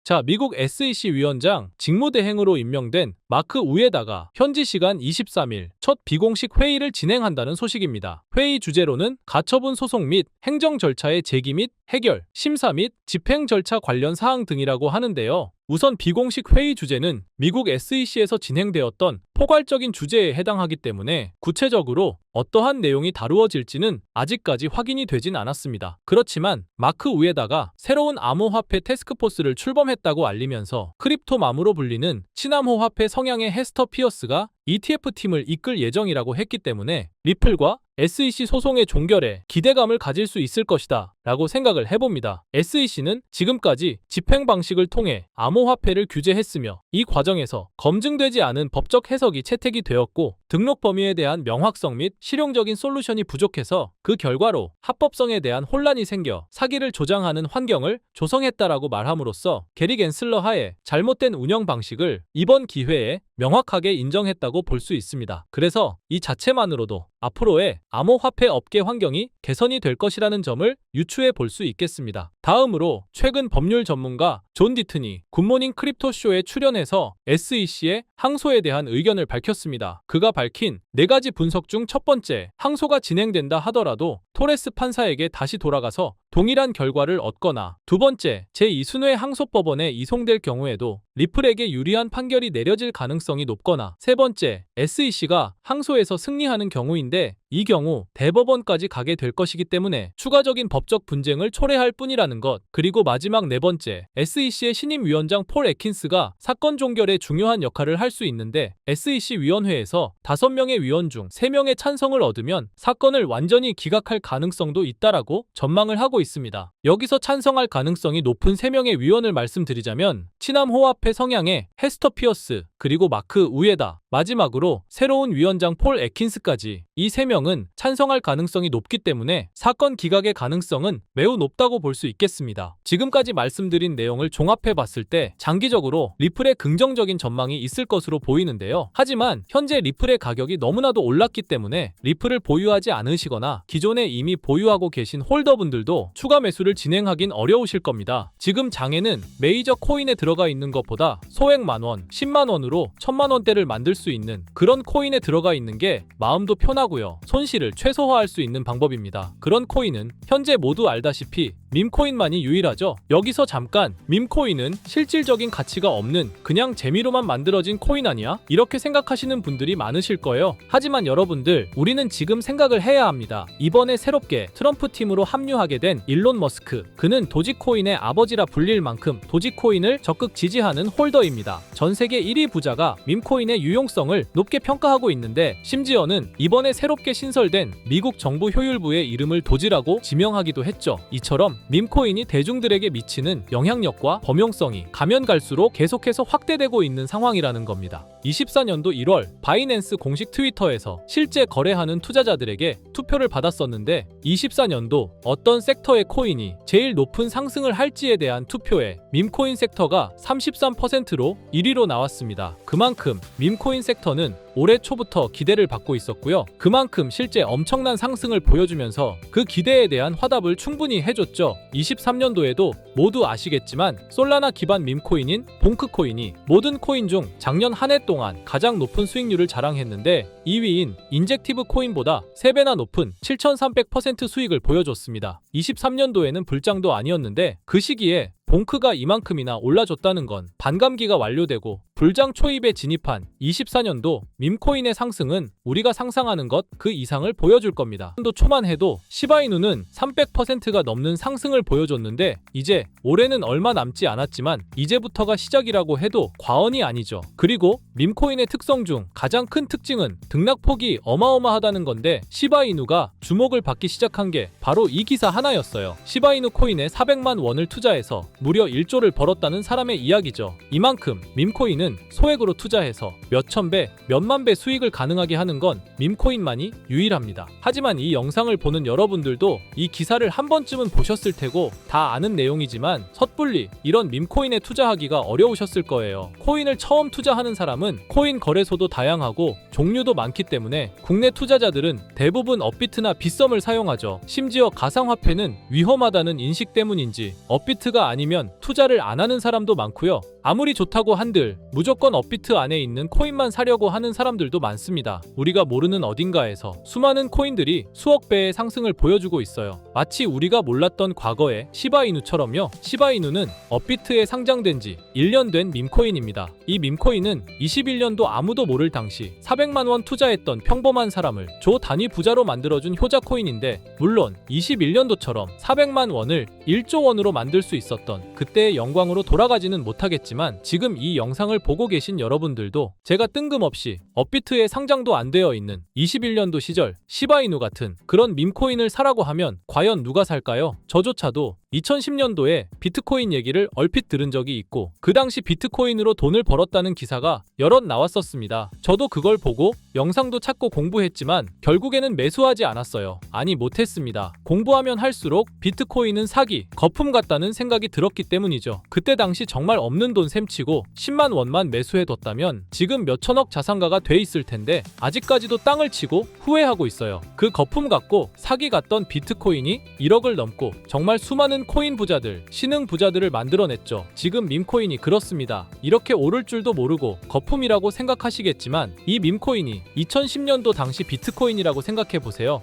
자, 미국 SEC 위원장 직무대행으로 임명된 마크 우에다가 현지 시간 23일 첫 비공식 회의를 진행한다는 소식입니다. 회의 주제로는 가처분 소송 및 행정 절차의 제기 및 해결, 심사 및 집행 절차 관련 사항 등이라고 하는데요. 우선 비공식 회의 주제는 미국 SEC에서 진행되었던 포괄적인 주제에 해당하기 때문에 구체적으로 어떠한 내용이 다루어질지는 아직까지 확인이 되진 않았습니다. 그렇지만 마크 우에다가 새로운 암호화폐 태스크포스를 출범했다고 알리면서 크립토맘으로 불리는 친암호화폐 성향의 헤스터 피어스가 ETF팀을 이끌 예정이라고 했기 때문에 리플과 SEC 소송의 종결에 기대감을 가질 수 있을 것이다 라고 생각을 해봅니다. SEC는 지금까지 집행 방식을 통해 암호화폐를 규제했으며 이 과정에서 검증되지 않은 법적 해석이 채택이 되었고 등록 범위에 대한 명확성 및 실용적인 솔루션이 부족해서 그 결과로 합법성에 대한 혼란이 생겨 사기를 조장하는 환경을 조성했다라고 말함으로써 게리 겐슬러 하에 잘못된 운영 방식을 이번 기회에 명확하게 인정했다고 볼 수 있습니다. 그래서 이 자체만으로도 앞으로의 암호화폐 업계 환경이 개선이 될 것이라는 점을 유추해 볼 수 있겠습니다. 다음으로 최근 법률 전문가 존 디트니 굿모닝 크립토쇼에 출연해서 SEC의 항소에 대한 의견을 밝혔습니다. 그가 밝힌 4가지 분석 중 첫 번째, 항소가 진행된다 하더라도 토레스 판사에게 다시 돌아가서 동일한 결과를 얻거나 두 번째, 제2순회 항소법원에 이송될 경우에도 리플에게 유리한 판결이 내려질 가능성이 높거나 세 번째, SEC가 항소에서 승리하는 경우인데 이 경우 대법원까지 가게 될 것이기 때문에 추가적인 법적 분쟁을 초래할 뿐이라는 것. 그리고 마지막 네 번째, SEC의 신임 위원장 폴 애킨스가 사건 종결에 중요한 역할을 할 수 있는데 SEC 위원회에서 5명의 위원 중 3명의 찬성을 얻으면 사건을 완전히 기각할 가능성도 있다라고 전망을 하고 있습니다. 여기서 찬성할 가능성이 높은 3명의 위원을 말씀드리자면 친암호화폐 성향의 헤스터 피어스, 그리고 마크 우에다, 마지막으로 새로운 위원장 폴 애킨스까지 이 3명은 찬성할 가능성이 높기 때문에 사건 기각의 가능성은 매우 높다고 볼 수 있겠습니다. 지금까지 말씀드린 내용을 종합해 봤을 때 장기적으로 리플의 긍정적인 전망이 있을 것으로 보이는데요. 하지만 현재 리플의 가격이 너무나도 올랐기 때문에 리플을 보유하지 않으시거나 기존에 이미 보유하고 계신 홀더분들도 추가 매수를 진행하긴 어려우실 겁니다. 지금 장에는 메이저 코인에 들어가 있는 것보다 소액 만원, 10만원으로 1000만원대를 만들 수 있는 그런 코인에 들어가 있는 게 마음도 편하고요. 손실을 최소화할 수 있는 방법입니다. 그런 코인은 현재 모두 알다시피 밈코인만이 유일하죠. 여기서 잠깐 밈코인은 실질적인 가치가 없는 그냥 재미로만 만들어진 코인 아니야? 이렇게 생각하시는 분들이 많으실 거예요. 하지만 여러분들, 우리는 지금 생각을 해야 합니다. 이번에 새롭게 트럼프 팀으로 합류하게 된 일론 머스크, 그는 도지코인의 아버지라 불릴 만큼 도지코인을 적극 지지하는 홀더입니다. 전 세계 1위 부자가 밈코인의 유용성을 높게 평가하고 있는데 심지어는 이번에 새롭게 신설된 미국 정부 효율부의 이름을 도지라고 지명하기도 했죠. 이처럼 밈코인이 대중들에게 미치는 영향력과 범용성이 가면 갈수록 계속해서 확대되고 있는 상황이라는 겁니다. 24년도 1월 바이낸스 공식 트위터에서 실제 거래하는 투자자들에게 투표를 받았었는데 24년도 어떤 섹터의 코인이 제일 높은 상승을 할지에 대한 투표에 밈코인 섹터가 33%로 1위로 나왔습니다. 그만큼 밈코인 섹터는 올해 초부터 기대를 받고 있었고요. 그만큼 실제 엄청난 상승을 보여주면서 그 기대에 대한 화답을 충분히 해줬죠. 23년도에도 모두 아시겠지만 솔라나 기반 밈코인인 봉크코인이 모든 코인 중 작년 한 해 동안 가장 높은 수익률을 자랑했는데 2위인 인젝티브 코인보다 3배나 높은 7300% 수익을 보여줬습니다. 23년도에는 불장도 아니었는데 그 시기에 봉크가 이만큼이나 올라줬다는 건 반감기가 완료되고 불장 초입에 진입한 24년도 밈코인의 상승은 우리가 상상하는 것 그 이상을 보여줄 겁니다. 또 초만 해도 시바이누는 300%가 넘는 상승을 보여줬는데 이제 올해는 얼마 남지 않았지만 이제부터가 시작이라고 해도 과언이 아니죠. 그리고 밈코인의 특성 중 가장 큰 특징은 등락폭이 어마어마하다는 건데 시바이누가 주목을 받기 시작한 게 바로 이 기사 하나였어요. 시바이누 코인에 400만 원을 투자해서 무려 1조를 벌었다는 사람의 이야기죠. 이만큼 밈코인은 소액으로 투자해서 몇천 배, 몇만 배 수익을 가능하게 하는 건 밈코인만이 유일합니다. 하지만 이 영상을 보는 여러분들도 이 기사를 한 번쯤은 보셨을 테고 다 아는 내용이지만 섣불리 이런 밈코인에 투자하기가 어려우셨을 거예요. 코인을 처음 투자하는 사람은 코인 거래소도 다양하고 종류도 많기 때문에 국내 투자자들은 대부분 업비트나 빗썸을 사용하죠. 심지어 가상화폐는 위험하다는 인식 때문인지 업비트가 아니면 아니면 투자를 안 하는 사람도 많고요. 아무리 좋다고 한들 무조건 업비트 안에 있는 코인만 사려고 하는 사람들도 많습니다. 우리가 모르는 어딘가에서 수많은 코인들이 수억 배의 상승을 보여주고 있어요. 마치 우리가 몰랐던 과거의 시바이누처럼요. 시바이누는 업비트에 상장된 지 1년 된 밈코인입니다. 이 밈코인은 21년도 아무도 모를 당시 400만 원 투자했던 평범한 사람을 조 단위 부자로 만들어준 효자 코인인데, 물론 21년도처럼 400만 원을 1조 원으로 만들 수 있었던 그때의 영광으로 돌아가지는 못하겠지만, 지금 이 영상을 보고 계신 여러분들도 제가 뜬금없이 업비트에 상장도 안 되어 있는 21년도 시절 시바이누 같은 그런 밈코인을 사라고 하면 과연 누가 살까요? 저조차도 2010년도에 비트코인 얘기를 얼핏 들은 적이 있고, 그 당시 비트코인으로 돈을 벌었다는 기사가 여럿 나왔었습니다. 저도 그걸 보고 영상도 찾고 공부했지만 결국에는 매수하지 않았어요. 아니, 못했습니다. 공부하면 할수록 비트코인은 사기, 거품 같다는 생각이 들었기 때문이죠. 그때 당시 정말 없는 돈 셈치고 10만 원만 매수해뒀다면 지금 몇천억 자산가가 돼 있을 텐데, 아직까지도 땅을 치고 후회하고 있어요. 그 거품 같고 사기 같던 비트코인이 1억을 넘고 정말 수많은 코인 부자들, 신흥 부자들을 만들어냈죠. 지금 밈코인이 그렇습니다. 이렇게 오를 줄도 모르고 거품이라고 생각하시겠지만, 이 밈코인이 2010년도 당시 비트코인이라고 생각해보세요.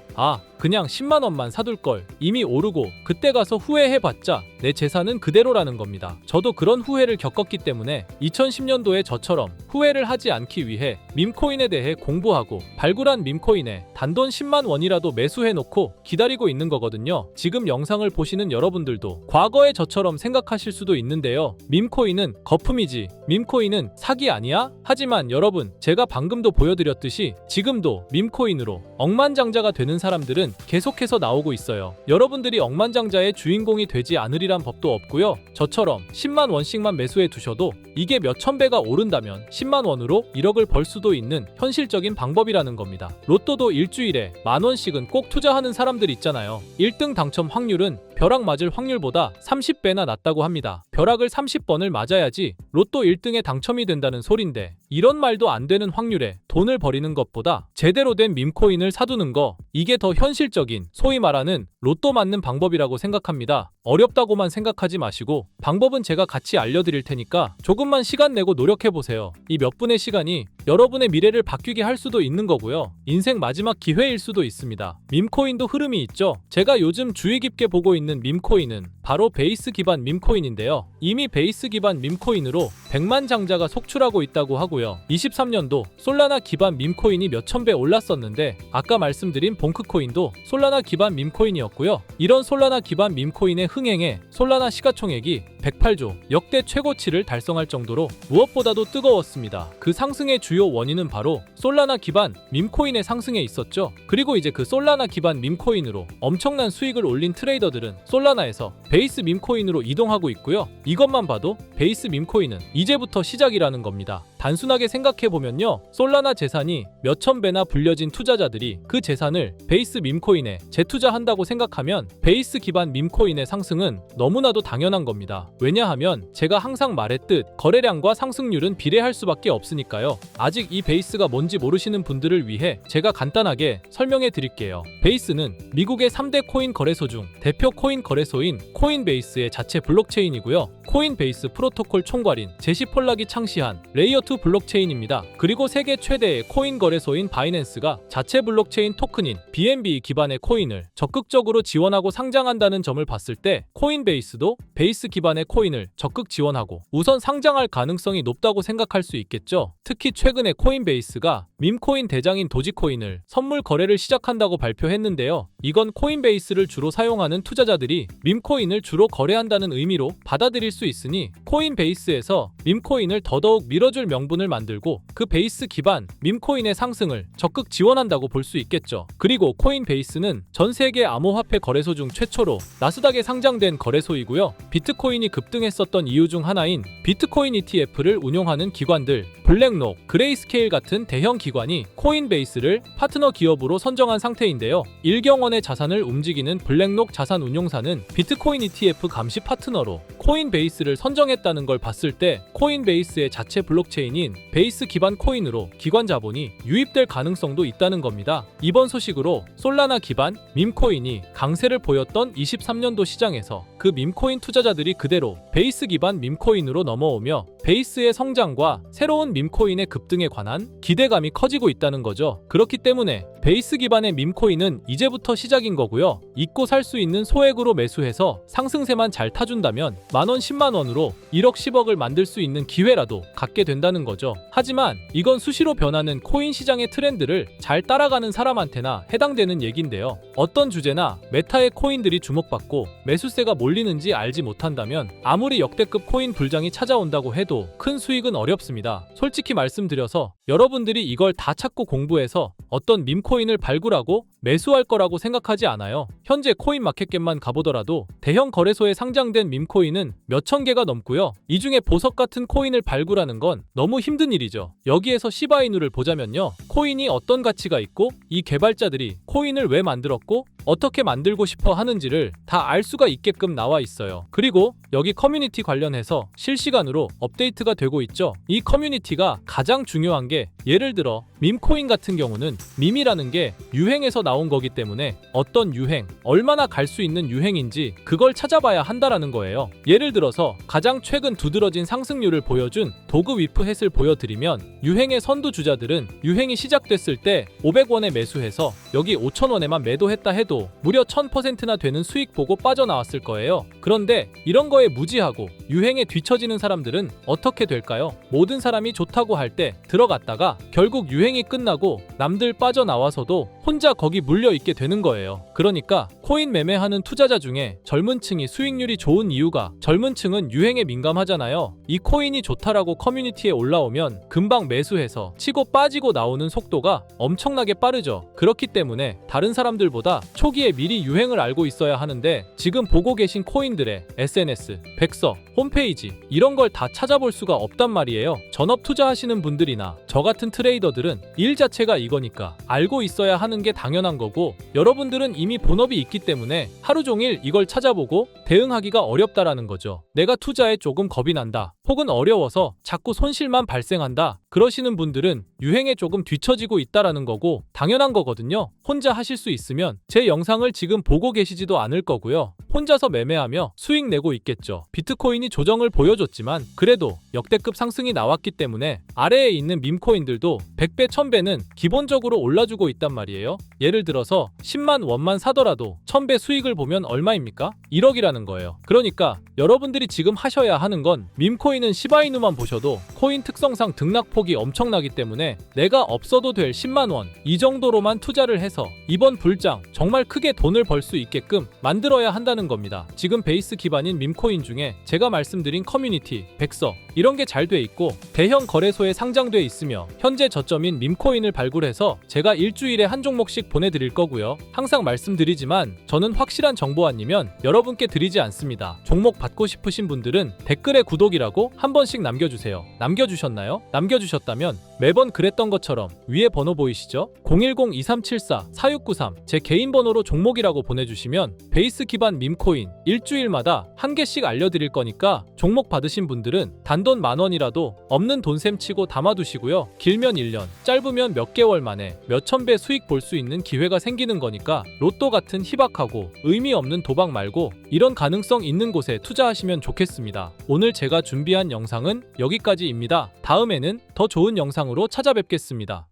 그냥 10만 원만 사둘 걸, 이미 오르고 그때 가서 후회해봤자 내 재산은 그대로라는 겁니다. 저도 그런 후회를 겪었기 때문에 2010년도에 저처럼 후회를 하지 않기 위해 밈코인에 대해 공부하고 발굴한 밈코인에 단돈 10만 원이라도 매수해놓고 기다리고 있는 거거든요. 지금 영상을 보시는 여러분들도 과거의 저처럼 생각하실 수도 있는데요. 밈코인은 거품이지, 밈코인은 사기 아니야? 하지만 여러분, 제가 방금도 보여드렸듯이 지금도 밈코인으로 억만장자가 되는 사람들은 계속해서 나오고 있어요. 여러분들이 억만장자의 주인공이 되지 않으리란 법도 없고요. 저처럼 10만 원씩만 매수해 두셔도 이게 몇천 배가 오른다면 10만 원으로 1억을 벌 수도 있는 현실적인 방법이라는 겁니다. 로또도 일주일에 만 원씩은 꼭 투자하는 사람들 있잖아요. 1등 당첨 확률은 벼락 맞을 확률보다 30배나 낮다고 합니다. 벼락을 30번을 맞아야지 로또 1등에 당첨이 된다는 소린데, 이런 말도 안 되는 확률에 돈을 버리는 것보다 제대로 된 밈코인을 사두는 거, 이게 더 현실적인, 소위 말하는 로또 맞는 방법이라고 생각합니다. 어렵다고만 생각하지 마시고 방법은 제가 같이 알려드릴 테니까 조금만 시간 내고 노력해보세요. 이 몇 분의 시간이 여러분의 미래를 바뀌게 할 수도 있는 거고요. 인생 마지막 기회일 수도 있습니다. 밈코인도 흐름이 있죠. 제가 요즘 주의 깊게 보고 있는 밈코인은 바로 베이스 기반 밈코인인데요. 이미 베이스 기반 밈코인으로 100만 장자가 속출하고 있다고 하고요. 23년도 솔라나 기반 밈코인이 몇천 배 올랐었는데, 아까 말씀드린 봉크코인도 솔라나 기반 밈코인이었고요. 이런 솔라나 기반 밈코인의 흥행에 솔라나 시가총액이 108조, 역대 최고치를 달성할 정도로 무엇보다도 뜨거웠습니다. 그 상승의 주요 원인은 바로 솔라나 기반 밈코인의 상승에 있었죠. 그리고 이제 그 솔라나 기반 밈코인으로 엄청난 수익을 올린 트레이더들은 솔라나에서 베이스 밈코인으로 이동하고 있고요. 이것만 봐도 베이스 밈코인은 이제부터 시작이라는 겁니다. 단순하게 생각해보면요, 솔라나 재산이 몇천 배나 불려진 투자자들이 그 재산을 베이스 밈코인에 재투자한다고 생각하면 베이스 기반 밈코인의 상승은 너무나도 당연한 겁니다. 왜냐하면 제가 항상 말했듯 거래량과 상승률은 비례할 수밖에 없으니까요. 아직 이 베이스가 뭔지 모르시는 분들을 위해 제가 간단하게 설명해 드릴게요. 베이스는 미국의 3대 코인 거래소 중 대표 코인 거래소인 코인베이스의 자체 블록체인이고요. 코인베이스 프로토콜 총괄인 제시 폴락이 창시한 레이어2 블록체인입니다. 그리고 세계 최대의 코인 거래소인 바이낸스가 자체 블록체인 토큰인 BNB 기반의 코인을 적극적으로 지원하고 상장한다는 점을 봤을 때, 코인베이스도 베이스 기반의 코인을 적극 지원하고 우선 상장할 가능성이 높다고 생각할 수 있겠죠. 특히 최근에 코인베이스가 밈코인 대장인 도지코인을 선물 거래를 시작한다고 발표했는데요. 이건 코인베이스를 주로 사용하는 투자자들이 밈코인을 주로 거래한다는 의미로 받아들일 수 있으니, 코인베이스에서 밈코인을 더더욱 밀어줄 명분을 만들고 그 베이스 기반 밈코인의 상승을 적극 지원한다고 볼 수 있겠죠. 그리고 코인베이스는 전 세계 암호화폐 거래소 중 최초로 나스닥에 상장된 거래소이고요. 비트코인이 급등했었던 이유 중 하나인 비트코인 ETF를 운용하는 기관들, 블랙록, 그레이스케일 같은 대형 기관이 코인베이스를 파트너 기업으로 선정한 상태인데요. 1경 원의 자산을 움직이는 블랙록 자산운용사는 비트코인 ETF 감시 파트너로 코인베이스를 선정했다는 걸 봤을 때 코인베이스의 자체 블록체인인 베이스 기반 코인으로 기관 자본이 유입될 가능성도 있다는 겁니다. 이번 소식으로 솔라나 기반 밈코인이 강세를 보였던 23년도 시장에서 그 밈코인 투자자들이 그대로 베이스 기반 밈코인으로 넘어오며 베이스의 성장과 새로운 밈코인의 급등에 관한 기대감이 커지고 있다는 거죠. 그렇기 때문에 베이스 기반의 밈코인은 이제부터 시작인 거고요. 잊고 살 수 있는 소액으로 매수해서 상승세만 잘 타준다면 만원 10만원으로 1억 10억을 만들 수 있는 기회라도 갖게 된다는 거죠. 하지만 이건 수시로 변하는 코인 시장의 트렌드를 잘 따라가는 사람한테나 해당되는 얘긴데요. 어떤 주제나 메타의 코인들이 주목받고 매수세가 몰리는지 알지 못한다면 아무리 역대급 코인 불장이 찾아온다고 해도 큰 수익은 어렵습니다. 솔직히 말씀드려서 여러분들이 이걸 다 찾고 공부해서 어떤 밈코인을 발굴하고 매수할 거라고 생각하지 않아요. 현재 코인마켓겟만 가보더라도 대형 거래소에 상장된 밈코인은 몇천 개가 넘고요. 이 중에 보석 같은 코인을 발굴하는 건 너무 힘든 일이죠. 여기에서 시바이누를 보자면요. 코인이 어떤 가치가 있고 이 개발자들이 코인을 왜 만들었고 어떻게 만들고 싶어 하는지를 다 알 수가 있게끔 나와 있어요. 그리고 여기 커뮤니티 관련해서 실시간으로 업데이트가 되고 있죠. 이 커뮤니티가 가장 중요한 게 예를 들어 밈코인 같은 경우는 밈이라는 게 유행에서 나온 거기 때문에 어떤 유행, 얼마나 갈 수 있는 유행인지 그걸 찾아봐야 한다라는 거예요. 예를 들어서 가장 최근 두드러진 상승률을 보여준 도그 위프햇을 보여드리면 유행의 선두주자들은 유행이 시작됐을 때 500원에 매수해서 여기 5,000원에만 매도했다 해도 무려 1000%나 되는 수익 보고 빠져나왔을 거예요. 그런데 이런 거에 무지하고 유행에 뒤처지는 사람들은 어떻게 될까요? 모든 사람이 좋다고 할 때 들어갔다가 결국 유행이 끝나고 남들 빠져나와서도 혼자 거기 물려있게 되는 거예요. 그러니까 코인 매매하는 투자자 중에 젊은 층이 수익률이 좋은 이유가 젊은 층은 유행에 민감하잖아요. 이 코인이 좋다라고 커뮤니티에 올라오면 금방 매수해서 치고 빠지고 나오는 속도가 엄청나게 빠르죠. 그렇기 때문에 다른 사람들보다 초기에 미리 유행을 알고 있어야 하는데 지금 보고 계신 코인들의 SNS, 백서, 홈페이지 이런 걸 다 찾아볼 수가 없단 말이에요. 전업 투자하시는 분들이나 저 같은 트레이더들은 일 자체가 이거니까 알고 있어야 하는 게 당연한 거고 여러분들은 이미 본업이 있기 때문에 하루 종일 이걸 찾아보고 대응하기가 어렵다라는 거죠. 내가 투자에 조금 겁이 난다. 혹은 어려워서 자꾸 손실만 발생한다. 그러시는 분들은 유행에 조금 뒤처지고 있다라는 거고 당연한 거거든요. 혼자 하실 수 있으면 제 영상을 지금 보고 계시지도 않을 거고요. 혼자서 매매하며 수익 내고 있겠죠. 비트코인이 조정을 보여줬지만 그래도 역대급 상승이 나왔기 때문에 아래에 있는 밈코인들도 100배, 1000배는 기본적으로 올라주고 있단 말이에요. 예를 들어서 10만 원만 사더라도 1000배 수익을 보면 얼마입니까? 1억이라는 거예요. 그러니까 여러분들이 지금 하셔야 하는 건 밈코인은 시바이누만 보셔도 코인 특성상 등락폭이 엄청나기 때문에 내가 없어도 될 10만 원 이 정도로만 투자를 해서 이번 불장 정말 크게 돈을 벌 수 있게끔 만들어야 한다는 겁니다. 지금 베이스 기반인 밈코인 중에 제가 말씀드린 커뮤니티, 백서 이런 게 잘 돼 있고 대형 거래소에 상장돼 있으며 현재 저점인 밈코인을 발굴해서 제가 일주일에 한 종목씩 보내드릴 거고요. 항상 말씀드리지만 저는 확실한 정보 아니면 여러분께 드리지 않습니다. 종목 받고 싶으신 분들은 댓글에 구독이라고 한 번씩 남겨주세요. 남겨주셨나요? 남겨주셨다면 매번 그랬던 것처럼 위에 번호 보이시죠? 010-2374-4693 제 개인 번호로 종목이라고 보내주시면 베이스 기반 밈코인 일주일마다 한 개씩 알려드릴 거니까 종목 받으신 분들은 단돈 만원이라도 없는 돈셈 치고 담아두시고요. 길면 1년, 짧으면 몇 개월 만에 몇천 배 수익 볼 수 있는 기회가 생기는 거니까 로또 같은 희박하고 의미 없는 도박 말고 이런 가능성 있는 곳에 투자하시면 좋겠습니다. 오늘 제가 준비한 영상은 여기까지입니다. 다음에는 더 좋은 영상으로 찾아뵙겠습니다.